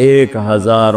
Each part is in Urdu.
1000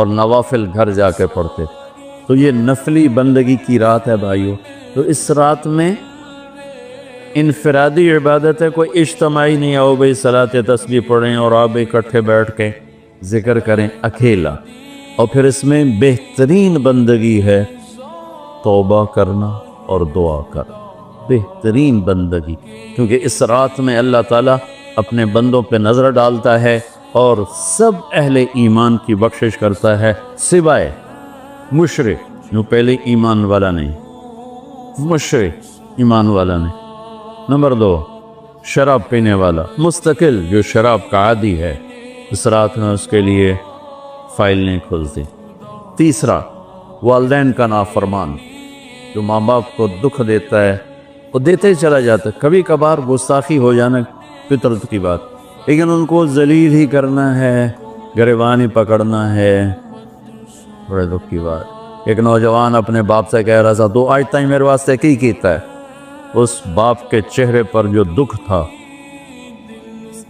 اور نوافل گھر جا کے پڑھتے۔ تو یہ نفلی بندگی کی رات ہے بھائیو۔ تو اس رات میں انفرادی عبادت ہے، کوئی اجتماعی نہیں آؤ بھئی صلاۃ تسبیح پڑھیں اور آپ اکٹھے بیٹھ کے ذکر کریں، اکیلا۔ اور پھر اس میں بہترین بندگی ہے توبہ کرنا اور دعا کرنا، بہترین بندگی، کیونکہ اس رات میں اللہ تعالیٰ اپنے بندوں پہ نظر ڈالتا ہے اور سب اہل ایمان کی بخشش کرتا ہے، سوائے مشرک جو پہلے ایمان والا نہیں، مشرک ایمان والا نہیں۔ نمبر 2، شراب پینے والا مستقل جو شراب کا عادی ہے، اس رات میں اس کے لیے فائل نہیں کھلتی۔ تیسرا، والدین کا نافرمان جو ماں باپ کو دکھ دیتا ہے، وہ دیتے ہی چلا جاتا ہے، کبھی کبھار گستاخی ہو جانا فطرت کی بات، لیکن ان کو ذلیل ہی کرنا ہے، گریبان ہی پکڑنا ہے، بڑے دکھ کی بات۔ ایک نوجوان اپنے باپ سے کہہ رہا تھا تو آج تک میرے واسطے کی کیتا ہے، اس باپ کے چہرے پر جو دکھ تھا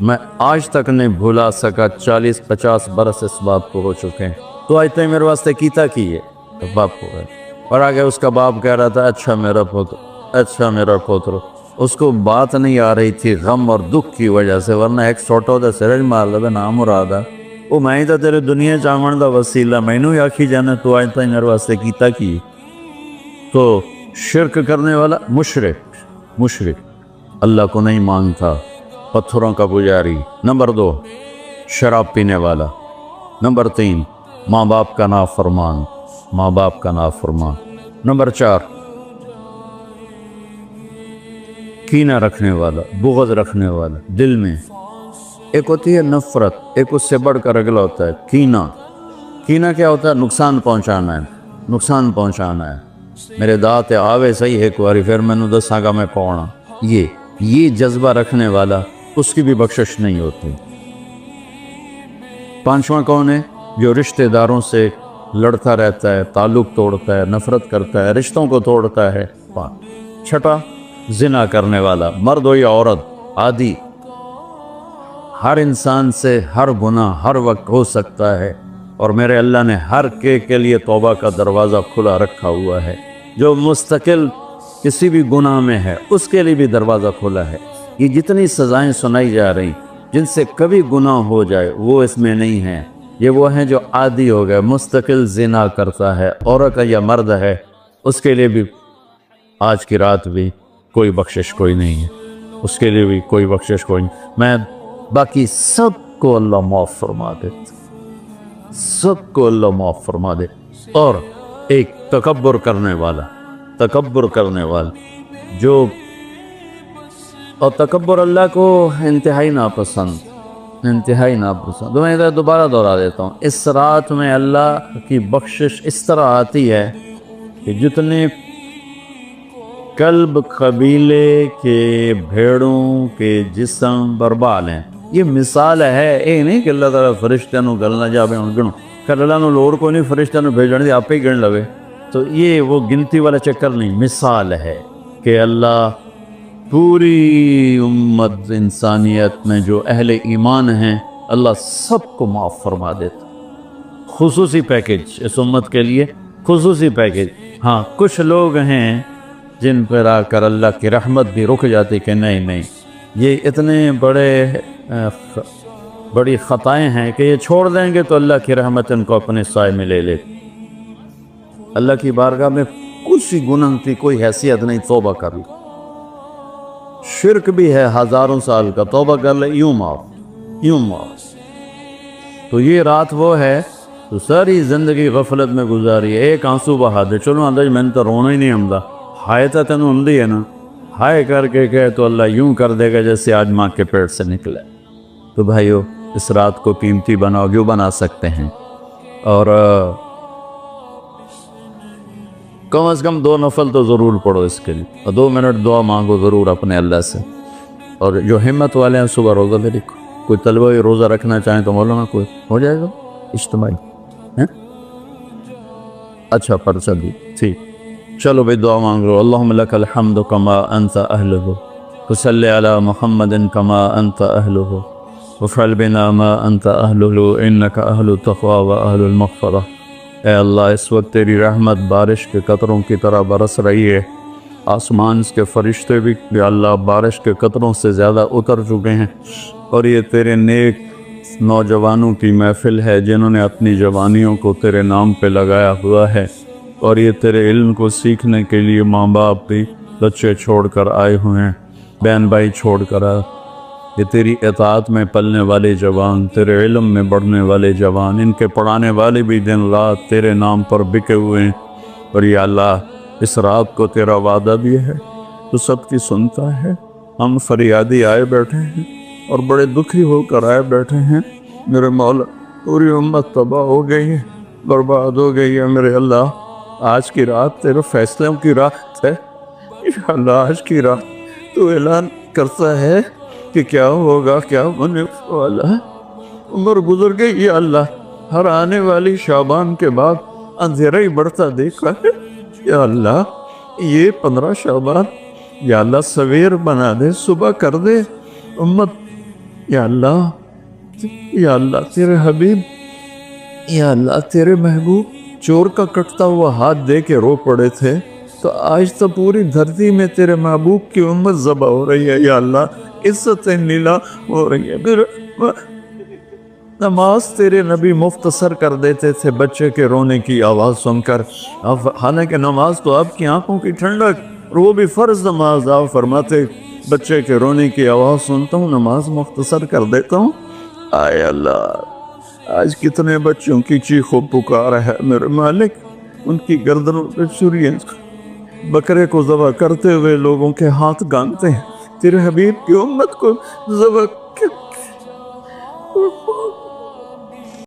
میں آج تک نہیں بھولا سکا، 40-50 برس اس بات کو ہو چکے ہیں، تو آج تک میرے واسطے کیتا کی ہے، تو باپ کو گئے اور آگے اس کا باپ کہہ رہا تھا اچھا میرا پوتر، اچھا میرا پوتر۔ اس کو بات نہیں آ رہی تھی غم اور دکھ کی وجہ سے، ورنہ ایک چھوٹو دا سرج مار لبے نام مرادہ، وہ میں ہی تا تیرے دنیا چاہمن دا وسیلہ، میں نو آکھی جانا تو آج تک میرے واسطے کیتا کی۔ تو شرک کرنے والا مشرک اللہ کو نہیں مانتا، پتھروں کا پجاری۔ نمبر 2، شراب پینے والا۔ نمبر 3، ماں باپ کا نافرمان، ماں باپ کا نافرمان۔ نمبر 4، کینہ رکھنے والا، بغض رکھنے والا دل میں۔ ایک ہوتی ہے نفرت، ایک اس سے بڑھ کر اگلا ہوتا ہے کینہ۔ کینہ کیا ہوتا ہے؟ نقصان پہنچانا ہے، نقصان پہنچانا ہے، میرے دانت آوے صحیح ایک باری پھر میں نے دساں گا میں پونا، یہ جذبہ رکھنے والا اس کی بھی بخشش نہیں ہوتی۔ 5واں کون ہے؟ جو رشتہ داروں سے لڑتا رہتا ہے، تعلق توڑتا ہے، نفرت کرتا ہے، رشتوں کو توڑتا ہے۔ 6، زنا کرنے والا، مرد ہو یا عورت، عادی۔ ہر انسان سے ہر گناہ ہر وقت ہو سکتا ہے، اور میرے اللہ نے ہر کے لیے توبہ کا دروازہ کھلا رکھا ہوا ہے۔ جو مستقل کسی بھی گناہ میں ہے اس کے لیے بھی دروازہ کھلا ہے۔ یہ جتنی سزائیں سنائی جا رہی جن سے کبھی گناہ ہو جائے وہ اس میں نہیں ہیں، یہ وہ ہیں جو عادی ہو گئے، مستقل زنا کرتا ہے، عورت یا مرد ہے، اس کے لیے بھی آج کی رات بھی کوئی بخشش کوئی نہیں ہے، اس کے لیے بھی کوئی بخشش کوئی نہیں۔ میں باقی سب کو اللہ معاف فرما دے، سب کو اللہ معاف فرما دے۔ اور ایک تکبر کرنے والا جو، اور تکبر اللہ کو انتہائی ناپسند۔ تو میں ادھر دوبارہ دہرا دیتا ہوں، اس رات میں اللہ کی بخشش اس طرح آتی ہے کہ جتنے قلب قبیلے کے بھیڑوں کے جسم برباد ہیں، یہ مثال ہے، اے نہیں کہ اللہ تعالیٰ فرشتہ نو گلنا جاوے ان گنو، کہ اللہ نو لوڑ کو نہیں فرشتہ نو بھیجنے دی، آپ ہی گن لوے، تو یہ وہ گنتی والا چکر نہیں، مثال ہے کہ اللہ پوری امت انسانیت میں جو اہل ایمان ہیں اللہ سب کو معاف فرما دیتا۔ خصوصی پیکج اس امت کے لیے، خصوصی پیکج۔ ہاں کچھ لوگ ہیں جن پر آ کر اللہ کی رحمت بھی رک جاتی کہ نہیں یہ اتنے بڑی خطائیں ہیں کہ یہ چھوڑ دیں گے تو اللہ کی رحمت ان کو اپنے سائے میں لے لے۔ اللہ کی بارگاہ میں کچھ گناہ کی کوئی حیثیت نہیں، توبہ کر لے۔ شرک بھی ہے ہزاروں سال کا، توبہ کر لے، یوں معاف۔ تو یہ رات وہ ہے تو ساری زندگی غفلت میں گزاری ہے، ایک آنسو بہا دے، چلو اندر میں نے تو رونا ہی نہیں ہمدا، ہائے تا تینوں ہمدی ہے نا، ہائے کر کے کہے تو اللہ یوں کر دے گا جیسے آج ماں کے پیٹ سے نکلے۔ تو بھائیو اس رات کو قیمتی بناؤ جو بنا سکتے ہیں، اور کم از کم 2 نفل تو ضرور پڑھو اس کے لیے، اور 2 منٹ دعا مانگو ضرور اپنے اللہ سے۔ اور جو ہمت والے ہیں صبح روزہ بھی رکھو، کوئی طلبہ روزہ رکھنا چاہیں تو مولانا کوئی ہو جائے گا اجتماعی، اچھا پرچہ دی، ٹھیک، چلو بھائی دعا مانگ رہو۔ اللہم لک الحمد کما انت اہلہ، وصلی علی محمد کما انت اہلہ، وفعل بنا ما انت اہلہ انک اہل التقوی و اہل المغفرہ۔ اے اللہ اس وقت تیری رحمت بارش کے قطروں کی طرح برس رہی ہے، آسمان کے فرشتے بھی یا اللہ بارش کے قطروں سے زیادہ اتر چکے ہیں، اور یہ تیرے نیک نوجوانوں کی محفل ہے جنہوں نے اپنی جوانیوں کو تیرے نام پہ لگایا ہوا ہے، اور یہ تیرے علم کو سیکھنے کے لیے ماں باپ بھی بچے چھوڑ کر آئے ہوئے ہیں، بہن بھائی چھوڑ کر آئے۔ یہ تیری اطاعت میں پلنے والے جوان، تیرے علم میں بڑھنے والے جوان، ان کے پڑھانے والے بھی دن رات تیرے نام پر بکے ہوئے ہیں، اور یا اللہ اس رات کو تیرا وعدہ بھی ہے تو سب کی سنتا ہے۔ ہم فریادی آئے بیٹھے ہیں اور بڑے دکھی ہو کر آئے بیٹھے ہیں، میرے مولا پوری امت تباہ ہو گئی ہے، برباد ہو گئی ہے میرے اللہ۔ آج کی رات تیرے فیصلوں کی رات ہے، یا اللہ آج کی رات تو اعلان کرتا ہے کہ کیا ہوگا کیا ہونے والا ہے۔ عمر گزر گئی یا اللہ، ہر آنے والی شعبان کے بعد اندھیرا ہی بڑھتا دیکھا ہے، یا اللہ یہ 15 شعبان یا اللہ سویر بنا دے، صبح کر دے امت، یا اللہ تیرے حبیب، یا اللہ تیرے محبوب چور کا کٹتا ہوا ہاتھ دے کے رو پڑے تھے، تو آج تو پوری دھرتی میں تیرے محبوب کی امت ذبح ہو رہی ہے، یا اللہ عزتیں نیلا ہو رہی ہے۔ نماز تیرے نبی مختصر کر دیتے تھے بچے کے رونے کی آواز سن کر، حالانکہ نماز تو آپ کی آنکھوں کی ٹھنڈک، اور وہ بھی فرض نماز، آپ فرماتے بچے کے رونے کی آواز سنتا ہوں نماز مختصر کر دیتا ہوں۔ آئے اللہ آج کتنے بچوں کی چیخ و پکار ہے میرے مالک، ان کی گردنوں پہ چھریاں، بکرے کو ذبح کرتے ہوئے لوگوں کے ہاتھ گانتے ہیں، تیرے حبیب کی امت کو ذبح